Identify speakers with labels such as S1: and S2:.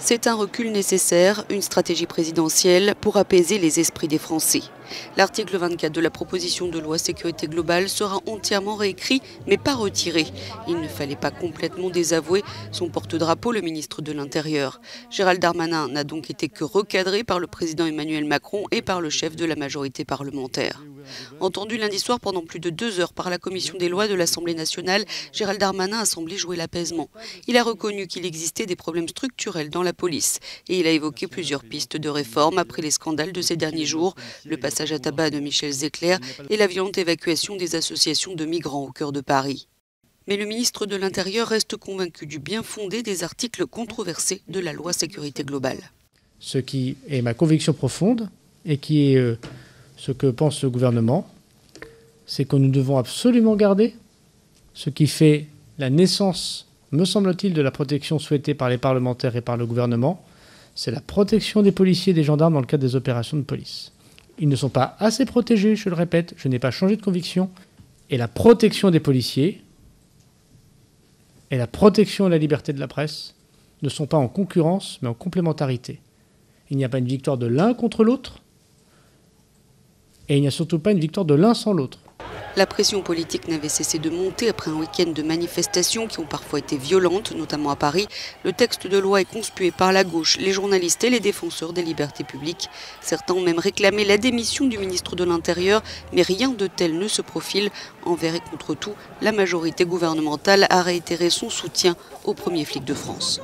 S1: C'est un recul nécessaire, une stratégie présidentielle pour apaiser les esprits des Français. L'article 24 de la proposition de loi sécurité globale sera entièrement réécrit, mais pas retiré. Il ne fallait pas complètement désavouer son porte-drapeau, le ministre de l'Intérieur. Gérald Darmanin n'a donc été que recadré par le président Emmanuel Macron et par le chef de la majorité parlementaire. Entendu lundi soir pendant plus de 2 heures par la commission des lois de l'Assemblée nationale, Gérald Darmanin a semblé jouer l'apaisement. Il a reconnu qu'il existait des problèmes structurels dans la police et il a évoqué plusieurs pistes de réforme après les scandales de ces derniers jours, le passage à tabac de Michel Zecler et la violente évacuation des associations de migrants au cœur de Paris. Mais le ministre de l'Intérieur reste convaincu du bien fondé des articles controversés de la loi sécurité globale.
S2: Ce qui est ma conviction profonde et qui est ce que pense le gouvernement, c'est que nous devons absolument garder ce qui fait la naissance, me semble-t-il, de la protection souhaitée par les parlementaires et par le gouvernement, c'est la protection des policiers et des gendarmes dans le cadre des opérations de police. Ils ne sont pas assez protégés, je le répète, je n'ai pas changé de conviction. Et la protection des policiers et la protection de la liberté de la presse ne sont pas en concurrence, mais en complémentarité. Il n'y a pas une victoire de l'un contre l'autre, et il n'y a surtout pas une victoire de l'un sans l'autre.
S1: La pression politique n'avait cessé de monter après un week-end de manifestations qui ont parfois été violentes, notamment à Paris. Le texte de loi est conspué par la gauche, les journalistes et les défenseurs des libertés publiques. Certains ont même réclamé la démission du ministre de l'Intérieur, mais rien de tel ne se profile. Envers et contre tout, la majorité gouvernementale a réitéré son soutien aux premiers flics de France.